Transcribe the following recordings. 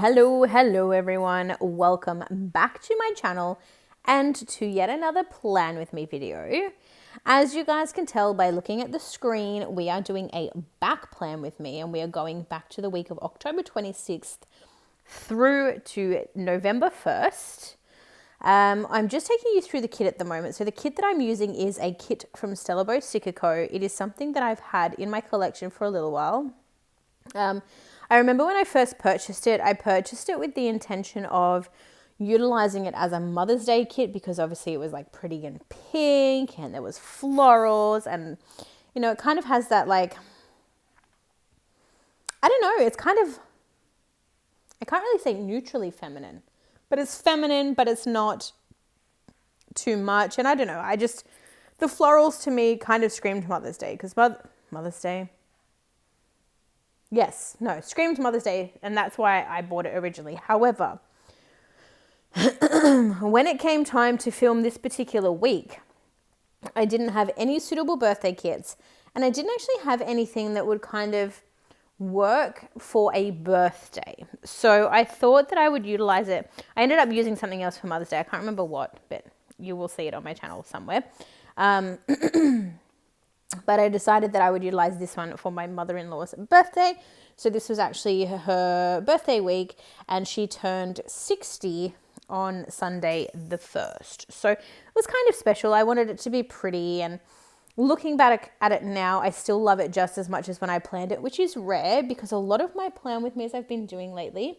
Hello everyone. Welcome back to my channel and to yet another Plan With Me video. As you guys can tell by looking at the screen, we are doing a back plan with me and we are going back to the week of October 26th through to November 1st. I'm just taking you through the kit at the moment. So the kit that I'm using is a kit from Stella Bow Sticker Co. It is something that I've had in my collection for a little while. I remember when I first purchased it, I purchased it with the intention of utilizing it as a Mother's Day kit because obviously it was like pretty and pink and there was florals and, you know, it kind of has that like, I don't know, it's kind of, I can't really say neutrally feminine, but it's feminine, but it's not too much. And I don't know, the florals to me kind of screamed Mother's Day because Mother's Day. Yes, no, screamed Mother's Day, and that's why I bought it originally. However, when it came time to film this particular week, I didn't have any suitable birthday kits, and I didn't actually have anything that would kind of work for a birthday. So I thought that I would utilize it. I ended up using something else for Mother's Day. I can't remember what, but you will see it on my channel somewhere. But I decided that I would utilize this one for my mother-in-law's birthday. So this was actually her birthday week and she turned 60 on Sunday the 1st. So it was kind of special. I wanted it to be pretty, and looking back at it now, I still love it just as much as when I planned it, which is rare because a lot of my Plan With Me's I've been doing lately,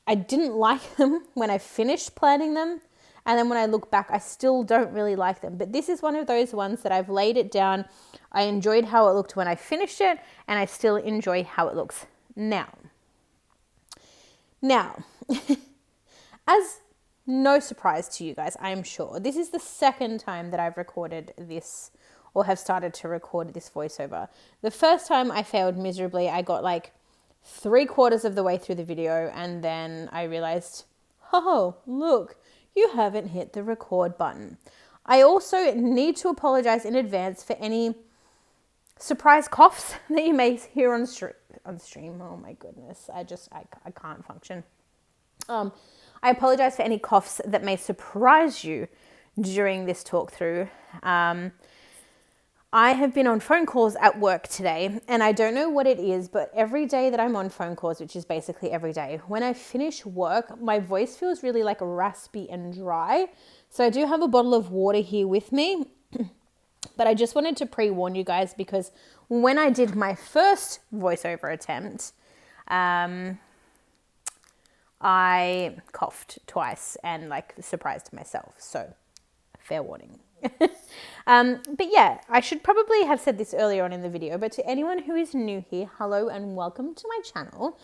I didn't like them when I finished planning them. And then when I look back, I still don't really like them. But this is one of those ones that I've laid it down. I enjoyed how it looked when I finished it, and I still enjoy how it looks now. Now, as no surprise to you guys, I am sure, this is the second time that I've recorded this or have started to record this voiceover. The first time I failed miserably. I got like 3/4 of the way through the video, and then I realized, oh, look, you haven't hit the record button. I also need to apologize in advance for any surprise coughs that you may hear on stream. Oh my goodness, I can't function. I apologize for any coughs that may surprise you during this talk through. I have been on phone calls at work today, and I don't know what it is, but every day that I'm on phone calls, which is basically every day, when I finish work, my voice feels really like raspy and dry. So I do have a bottle of water here with me, but I just wanted to pre-warn you guys because when I did my first voiceover attempt, I coughed twice and like surprised myself. So fair warning. But yeah, I should probably have said this earlier on in the video, but to anyone who is new here, hello and welcome to my channel.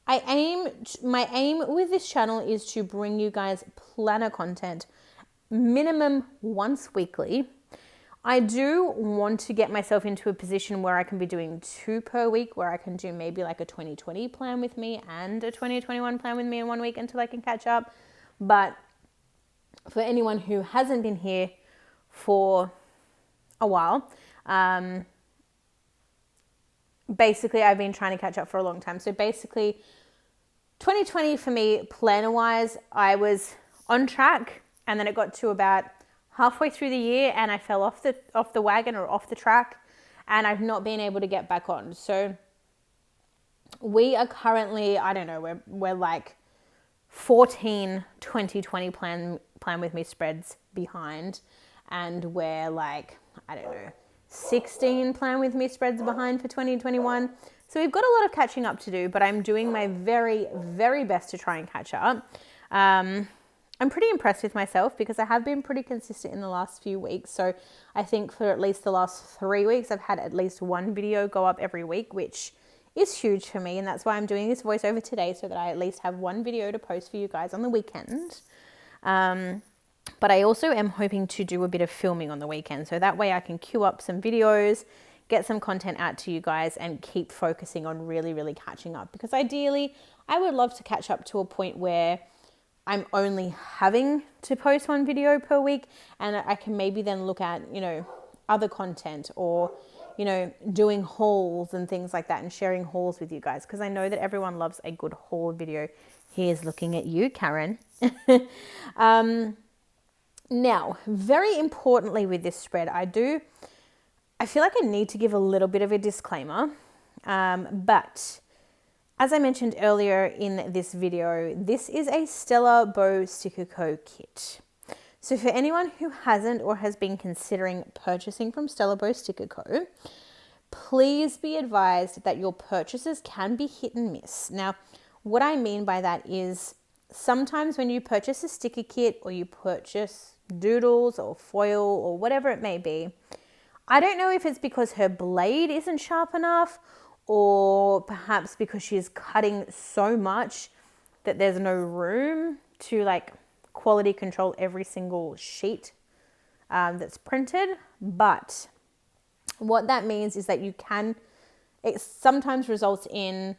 My aim with this channel is to bring you guys planner content minimum once weekly. I do want to get myself into a position where I can be doing 2 per week, where I can do maybe like a 2020 plan with me and a 2021 plan with me in 1 week until I can catch up. But for anyone who hasn't been here for a while, basically I've been trying to catch up for a long time. So basically 2020 for me, planner-wise, I was on track, and then it got to about halfway through the year and I fell off the wagon or off the track, and I've not been able to get back on. So we are currently, I don't know, we're like 14 2020 plan with me spreads behind, and we're like, I don't know, 16 plan with me spreads behind for 2021. So we've got a lot of catching up to do, but I'm doing my very, very best to try and catch up. I'm pretty impressed with myself because I have been pretty consistent in the last few weeks. So I think for at least the last 3 weeks, I've had at least one video go up every week, which is huge for me. And that's why I'm doing this voiceover today, so that I at least have one video to post for you guys on the weekend. But I also am hoping to do a bit of filming on the weekend, so that way I can queue up some videos, get some content out to you guys, and keep focusing on really, really catching up. Because ideally, I would love to catch up to a point where I'm only having to post 1 video per week, and I can maybe then look at, you know, other content, or, you know, doing hauls and things like that and sharing hauls with you guys, because I know that everyone loves a good haul video. Here's looking at you, Karen. Now, very importantly with this spread, I feel like I need to give a little bit of a disclaimer, but as I mentioned earlier in this video, this is a Stella Bow Sticker Co. kit. So for anyone who hasn't or has been considering purchasing from Stella Bow Sticker Co., please be advised that your purchases can be hit and miss. Now, what I mean by that is sometimes when you purchase a sticker kit or you purchase doodles or foil or whatever it may be, I don't know if it's because her blade isn't sharp enough, or perhaps because she's cutting so much that there's no room to like quality control every single sheet that's printed. But what that means is that it sometimes results in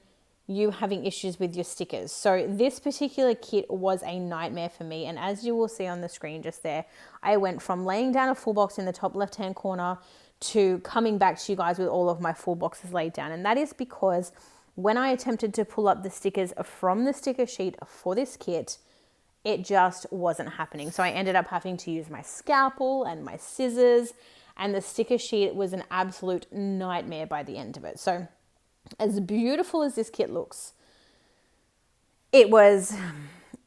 you having issues with your stickers. So this particular kit was a nightmare for me. And as you will see on the screen just there, I went from laying down a full box in the top left-hand corner to coming back to you guys with all of my full boxes laid down. And that is because when I attempted to pull up the stickers from the sticker sheet for this kit, it just wasn't happening. So I ended up having to use my scalpel and my scissors, and the sticker sheet was an absolute nightmare by the end of it. So as beautiful as this kit looks, it was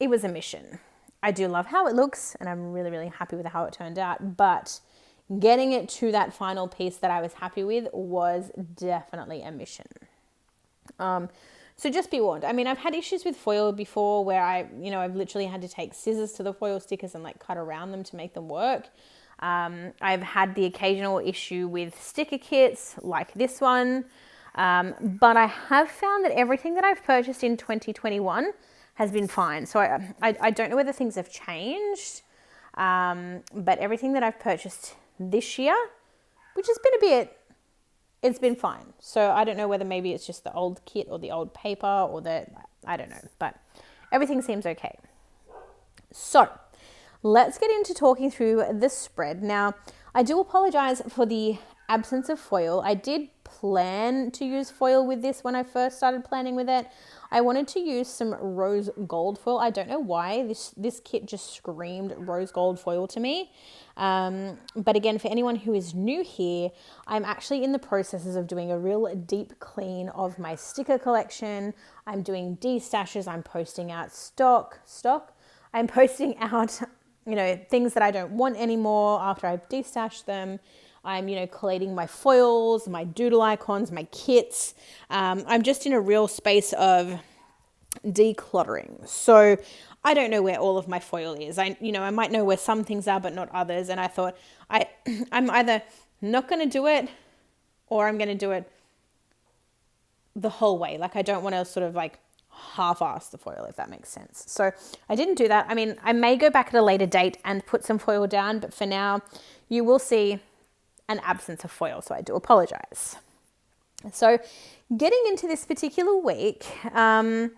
a mission. I do love how it looks, and I'm really, really happy with how it turned out, but getting it to that final piece that I was happy with was definitely a mission. So just be warned. I mean, I've had issues with foil before where I've literally had to take scissors to the foil stickers and like cut around them to make them work. I've had the occasional issue with sticker kits like this one. But I have found that everything that I've purchased in 2021 has been fine. So I don't know whether things have changed, but everything that I've purchased this year, which has been it's been fine. So I don't know whether maybe it's just the old kit or the old paper or I don't know, but everything seems okay. So let's get into talking through the spread. Now, I do apologize for the absence of foil. I did plan to use foil with this when I first started planning with it. I wanted to use some rose gold foil. I don't know why this kit just screamed rose gold foil to me. But again, for anyone who is new here, I'm actually in the processes of doing a real deep clean of my sticker collection. I'm doing destashes. I'm posting out stock. I'm posting out, things that I don't want anymore after I've destashed them. I'm, collating my foils, my doodle icons, my kits. I'm just in a real space of decluttering. So I don't know where all of my foil is. I might know where some things are, but not others. And I thought I'm either not going to do it or I'm going to do it the whole way. Like I don't want to sort of like half-ass the foil, if that makes sense. So I didn't do that. I mean, I may go back at a later date and put some foil down, but for now you will see an absence of foil, so I do apologize. So getting into this particular week, I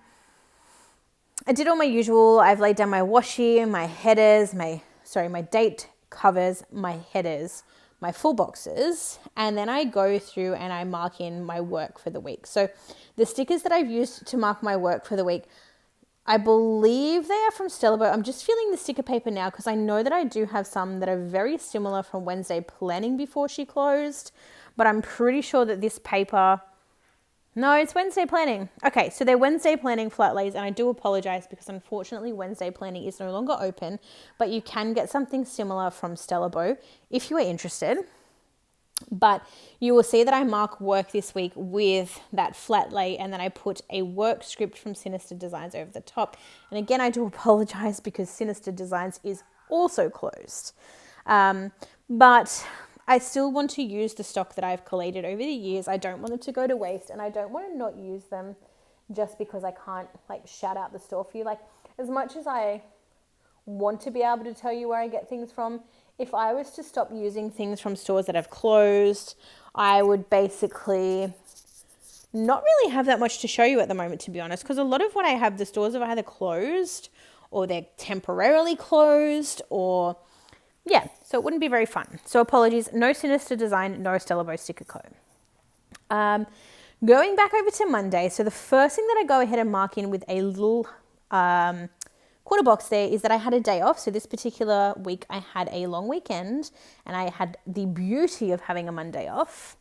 did all my usual. I've laid down my washi, my headers, my date covers, my headers, my full boxes, and then I go through and I mark in my work for the week. So the stickers that I've used to mark my work for the week, I believe they are from Stella Bow. I'm just feeling the sticker paper now because I know that I do have some that are very similar from Wednesday planning before she closed, but I'm pretty sure that this paper, no, it's Wednesday planning. Okay, so they're Wednesday planning flat lays, and I do apologize because unfortunately Wednesday planning is no longer open, but you can get something similar from Stella Bow if you are interested. But you will see that I mark work this week with that flat lay, and then I put a work script from Sinister Designs over the top. And again, I do apologize because Sinister Designs is also closed. But I still want to use the stock that I've collated over the years. I don't want it to go to waste, and I don't want to not use them just because I can't shout out the store for you. As much as I want to be able to tell you where I get things from, if I was to stop using things from stores that have closed, I would basically not really have that much to show you at the moment, to be honest, because a lot of what I have, the stores have either closed or they're temporarily closed or, yeah, so it wouldn't be very fun. So apologies, no Sinister Design, no Stella Bow Sticker Co. Going back over to Monday, so the first thing that I go ahead and mark in with a little quarter box there is that I had a day off. So this particular week I had a long weekend and I had the beauty of having a Monday off.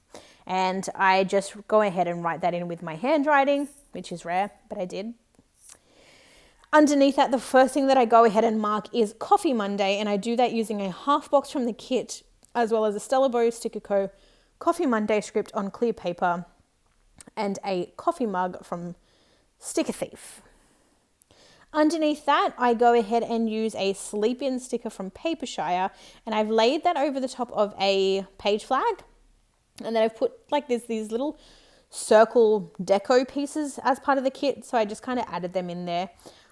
And I just go ahead and write that in with my handwriting, which is rare, but I did. Underneath that, the first thing that I go ahead and mark is Coffee Monday, and I do that using a half box from the kit, as well as a Stella Bow Sticker Co. Coffee Monday script on clear paper, and a coffee mug from Sticker Thief. Underneath that, I go ahead and use a Sleep In sticker from Papershire, and I've laid that over the top of a page flag, and then I've put like these little circle deco pieces as part of the kit, so I just kind of added them in there.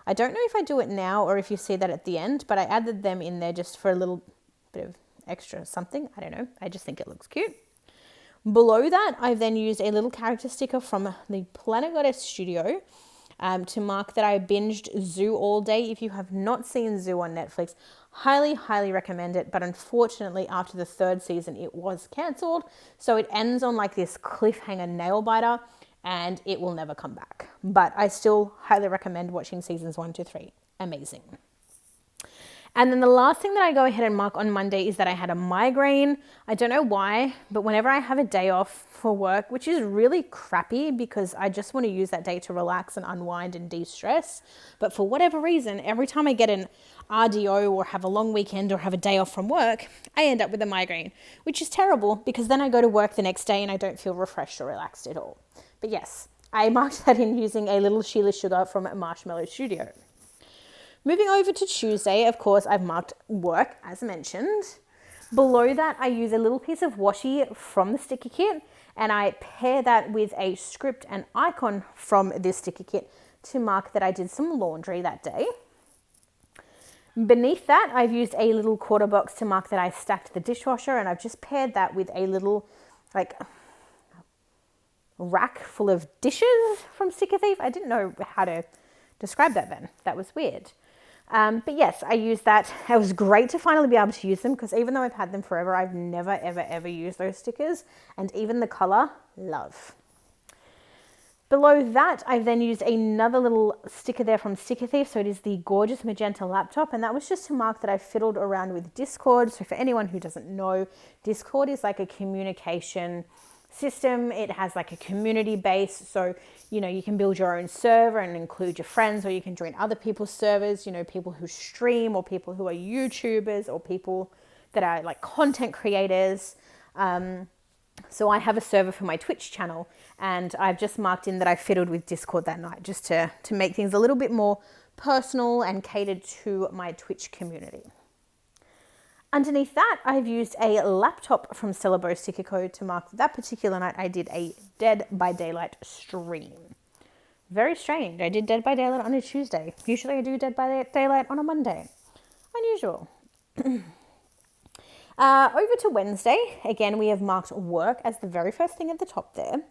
I don't know if I do it now or if you see that at the end, but I added them in there just for a little bit of extra something. I don't know. I just think it looks cute. Below that, I've then used a little character sticker from the Planet Goddess Studio to mark that I binged Zoo all day. If you have not seen Zoo on Netflix, highly, highly recommend it. But unfortunately, after the 3rd season, it was cancelled. So it ends on like this cliffhanger nail biter, and it will never come back. But I still highly recommend watching seasons 1 to 3. Amazing. And then the last thing that I go ahead and mark on Monday is that I had a migraine. I don't know why, but whenever I have a day off for work, which is really crappy because I just want to use that day to relax and unwind and de-stress. But for whatever reason, every time I get an RDO or have a long weekend or have a day off from work, I end up with a migraine, which is terrible because then I go to work the next day and I don't feel refreshed or relaxed at all. But yes, I marked that in using a little Sheila Sugar from Marshmallow Studio. Moving over to Tuesday, of course, I've marked work, as mentioned. Below that, I use a little piece of washi from the sticker kit, and I pair that with a script and icon from this sticker kit to mark that I did some laundry that day. Beneath that, I've used a little quarter box to mark that I stacked the dishwasher, and I've just paired that with a little, like, rack full of dishes from Sticker Thief. I didn't know how to describe that then. That was weird. But yes, I used that. It was great to finally be able to use them because even though I've had them forever, I've never, ever, ever used those stickers. And even the color, love. Below that, I've then used another little sticker there from Sticker Thief. So it is the gorgeous magenta laptop. And that was just to mark that I fiddled around with Discord. So for anyone who doesn't know, Discord is like a communication system. It has like a community base, so you know you can build your own server and include your friends, or you can join other people's servers, you know, people who stream or people who are YouTubers or people that are like content creators. So I have a server for my Twitch channel, and I've just marked in that I fiddled with Discord that night just to make things a little bit more personal and catered to my Twitch community. Underneath that, I've used a laptop from Stella Bow Sticker Co. to mark that particular night I did a Dead by Daylight stream. Very strange. I did Dead by Daylight on a Tuesday. Usually I do Dead by Daylight on a Monday. Unusual. Over to Wednesday. Again, we have marked work as the very first thing at the top there.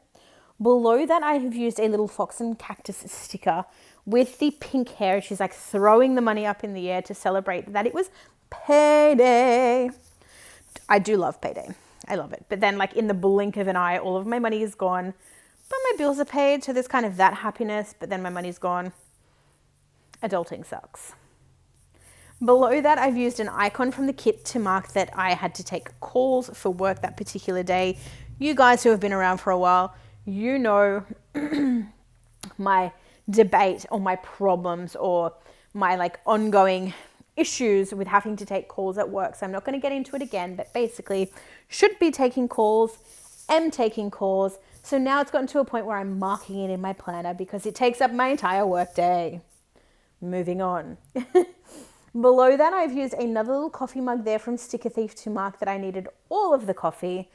Below that, I have used a little fox and cactus sticker with the pink hair. She's like throwing the money up in the air to celebrate that it was payday. I do love payday. I love it. But then like in the blink of an eye, all of my money is gone, but my bills are paid. So there's kind of that happiness, but then my money's gone. Adulting sucks. Below that, I've used an icon from the kit to mark that I had to take calls for work that particular day. You guys who have been around for a while, you know my debate or my problems or my like ongoing issues with having to take calls at work. So I'm not going to get into it again, but basically should be taking calls, am taking calls. So now it's gotten to a point where I'm marking it in my planner because it takes up my entire work day. Moving on. Below that, I've used another little coffee mug there from Sticker Thief to mark that I needed all of the coffee.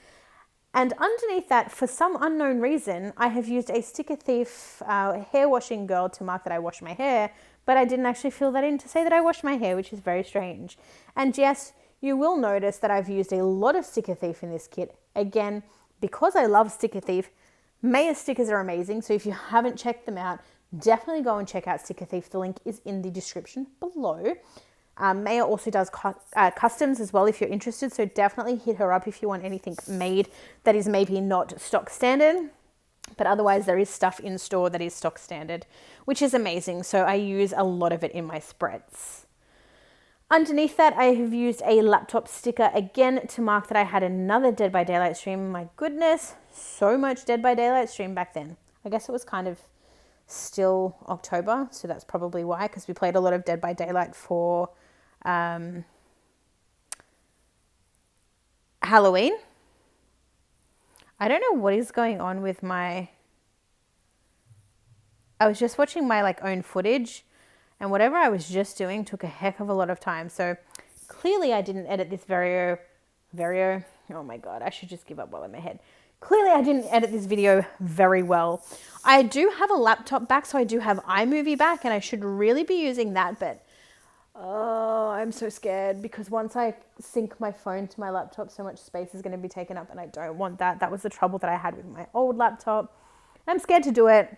And underneath that, for some unknown reason, I have used a Sticker Thief hair washing girl to mark that I wash my hair, but I didn't actually fill that in to say that I washed my hair, which is very strange. And yes, you will notice that I've used a lot of Sticker Thief in this kit. Again, because I love Sticker Thief, Maya stickers are amazing. So if you haven't checked them out, definitely go and check out Sticker Thief. The link is in the description below. Maya also does customs as well if you're interested. So definitely hit her up if you want anything made that is maybe not stock standard. But otherwise there is stuff in store that is stock standard, which is amazing. So I use a lot of it in my spreads. Underneath that, I have used a laptop sticker again to mark that I had another Dead by Daylight stream. My goodness, so much Dead by Daylight stream back then. I guess it was kind of still October, so that's probably why, because we played a lot of Dead by Daylight for Halloween. I don't know what is going on with my... I was just watching my own footage, and whatever I was just doing took a heck of a lot of time. So clearly I didn't edit this video. Oh my God, I should just give up while I'm ahead. Clearly I didn't edit this video very well. I do have a laptop back, so I do have iMovie back, and I should really be using that, but oh, I'm so scared because once I sync my phone to my laptop, so much space is going to be taken up, and I don't want that. That was the trouble that I had with my old laptop. I'm scared to do it,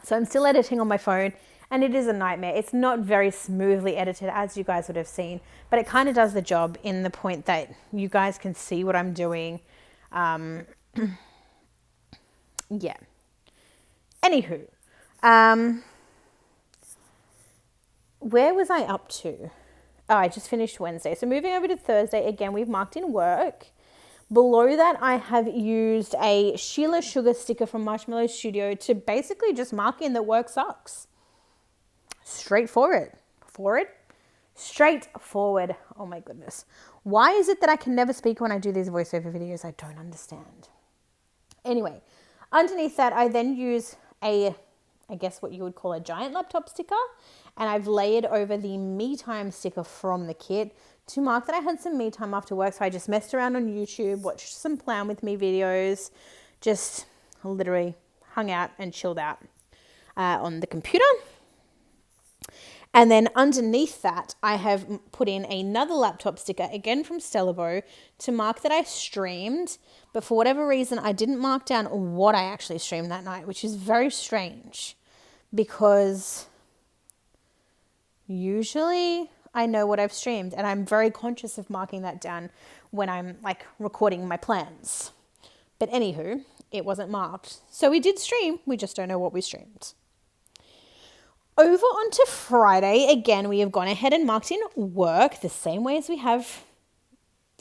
so I'm still editing on my phone, and it is a nightmare. It's not very smoothly edited, as you guys would have seen, but it kind of does the job in the point that you guys can see what I'm doing. Yeah. Anywho, where was I up to? Oh, I just finished Wednesday. So moving over to Thursday, again, we've marked in work. Below that, I have used a Sheila Sugar sticker from Marshmallow Studio to basically just mark in that work sucks. Straightforward. Straightforward. Oh my goodness. Why is it that I can never speak when I do these voiceover videos? I don't understand. Anyway, underneath that, I then use I guess what you would call a giant laptop sticker, and I've layered over the me time sticker from the kit to mark that I had some me time after work. So I just messed around on YouTube, watched some Plan With Me videos, just literally hung out and chilled out on the computer. And then underneath that, I have put in another laptop sticker, again from Stellabo, to mark that I streamed. But for whatever reason, I didn't mark down what I actually streamed that night, which is very strange because usually I know what I've streamed, and I'm very conscious of marking that down when I'm recording my plans. But anywho, it wasn't marked. So we did stream, we just don't know what we streamed. Over onto Friday, again, we have gone ahead and marked in work the same way as we have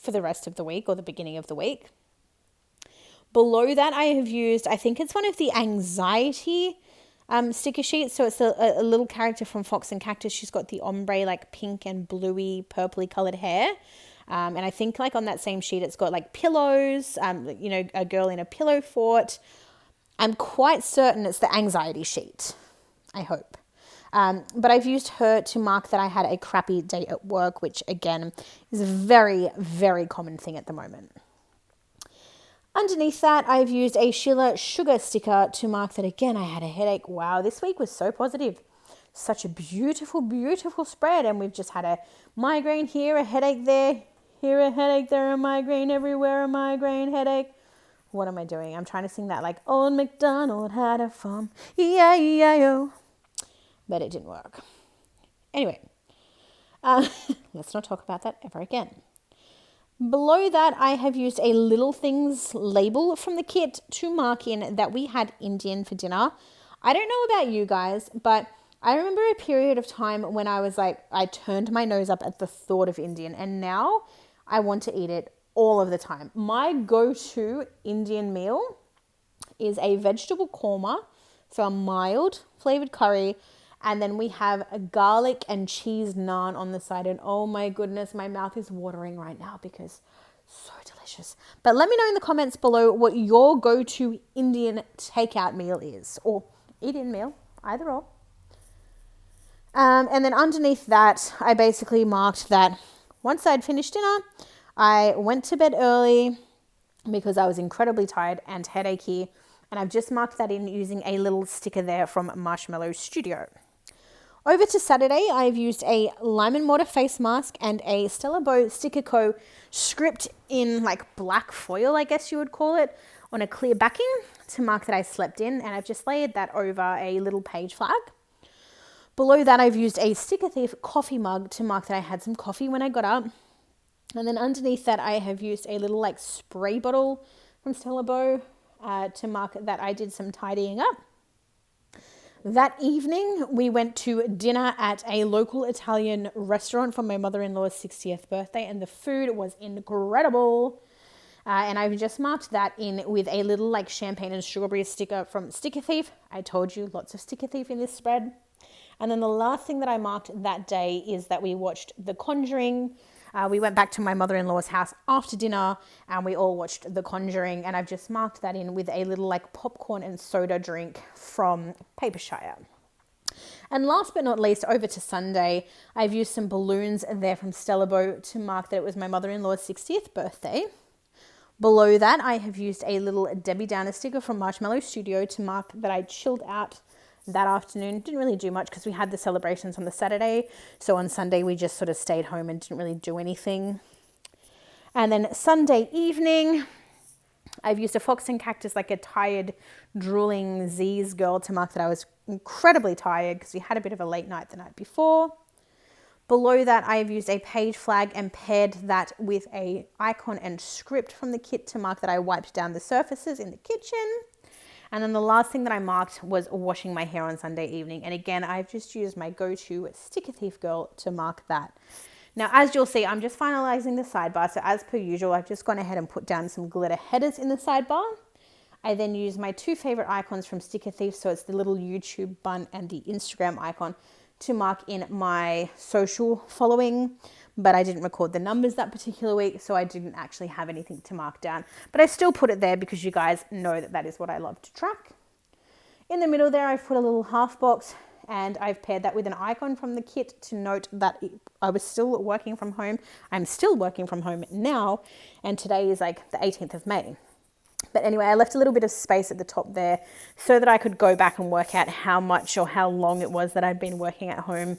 for the rest of the week or the beginning of the week. Below that, I have used, I think it's one of the anxiety sticker sheets. So it's a little character from Fox and Cactus. She's got the ombre, pink and bluey, purpley colored hair. And I think on that same sheet, it's got pillows, a girl in a pillow fort. I'm quite certain it's the anxiety sheet, I hope. But I've used her to mark that I had a crappy day at work, which again is a very, very common thing at the moment. Underneath that, I've used a Sheila Sugar sticker to mark that again I had a headache. Wow, this week was so positive. Such a beautiful, beautiful spread. And we've just had a migraine here, a headache there, here a headache, there a migraine, everywhere a migraine, headache. What am I doing? I'm trying to sing that Old MacDonald had a farm, E-I-E-I-O. But it didn't work. Anyway, let's not talk about that ever again. Below that, I have used a Little Things label from the kit to mark in that we had Indian for dinner. I don't know about you guys, but I remember a period of time when I was I turned my nose up at the thought of Indian, and now I want to eat it all of the time. My go-to Indian meal is a vegetable korma, so a mild flavored curry. And then we have a garlic and cheese naan on the side. And oh my goodness, my mouth is watering right now because so delicious. But let me know in the comments below what your go-to Indian takeout meal is. Or eat-in meal, either or. And then underneath that, I basically marked that once I'd finished dinner, I went to bed early because I was incredibly tired and headachy. And I've just marked that in using a little sticker there from Marshmallow Studio. Over to Saturday, I've used a lime and mortar face mask and a Stellabo Sticker Co. script in black foil, I guess you would call it, on a clear backing to mark that I slept in. And I've just layered that over a little page flag. Below that, I've used a Sticker Thief coffee mug to mark that I had some coffee when I got up. And then underneath that, I have used a little spray bottle from Stellabo. to mark that I did some tidying up. That evening, we went to dinner at a local Italian restaurant for my mother-in-law's 60th birthday, and the food was incredible. And I've just marked that in with a little like champagne and strawberry sticker from Sticker Thief. I told you, lots of Sticker Thief in this spread. And then the last thing that I marked that day is that we watched The Conjuring. We went back to my mother-in-law's house after dinner and we all watched The Conjuring, and I've just marked that in with a little like popcorn and soda drink from Papershire. And last but not least, over to Sunday, I've used some balloons there from Stella Bow to mark that it was my mother-in-law's 60th birthday. Below that, I have used a little Debbie Downer sticker from Marshmallow Studio to mark that I chilled out that afternoon. Didn't really do much because we had the celebrations on the Saturday. So on Sunday, we just sort of stayed home and didn't really do anything. And then Sunday evening, I've used a Fox and Cactus, like a tired, drooling Z's girl, to mark that I was incredibly tired because we had a bit of a late night the night before. Below that, I've used a page flag and paired that with a icon and script from the kit to mark that I wiped down the surfaces in the kitchen. And then the last thing that I marked was washing my hair on Sunday evening. And again, I've just used my go-to Sticker Thief girl to mark that. Now, as you'll see, I'm just finalizing the sidebar. So as per usual, I've just gone ahead and put down some glitter headers in the sidebar. I then use my two favorite icons from Sticker Thief. So it's the little YouTube bun and the Instagram icon to mark in my social following, but I didn't record the numbers that particular week, so I didn't actually have anything to mark down, but I still put it there because you guys know that that is what I love to track. In the middle there, I've put a little half box and I've paired that with an icon from the kit to note that I was still working from home. I'm still working from home now, and today is like the 18th of May. But anyway, I left a little bit of space at the top there so that I could go back and work out how much or how long it was that I'd been working at home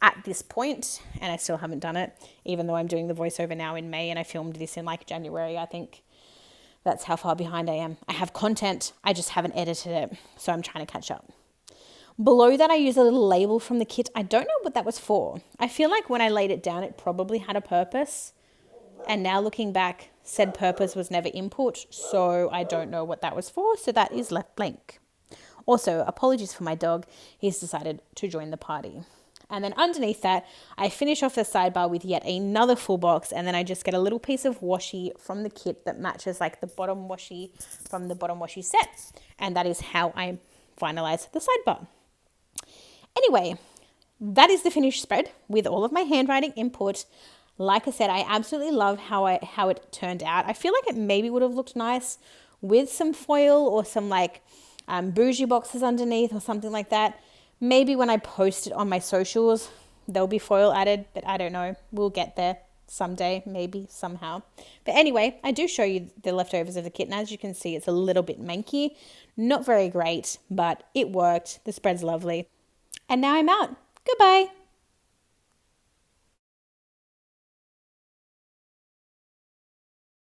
at this point. And I still haven't done it, even though I'm doing the voiceover now in May and I filmed this in like January, I think. That's how far behind I am. I have content, I just haven't edited it. So I'm trying to catch up. Below that, I use a little label from the kit. I don't know what that was for. I feel like when I laid it down, it probably had a purpose. And now looking back, said purpose was never input, so I don't know what that was for, so that is left blank. Also, apologies for my dog. He's decided to join the party. And then underneath that, I finish off the sidebar with yet another full box, and then I just get a little piece of washi from the kit that matches like the bottom washi from the bottom washi set. And that is how I finalize the sidebar. Anyway, that is the finished spread with all of my handwriting input. Like I said, I absolutely love how it turned out. I feel like it maybe would have looked nice with some foil or some like bougie boxes underneath or something like that. Maybe when I post it on my socials, there'll be foil added, but I don't know. We'll get there someday, maybe, somehow. But anyway, I do show you the leftovers of the kit, and as you can see, it's a little bit manky. Not very great, but it worked. The spread's lovely. And now I'm out. Goodbye.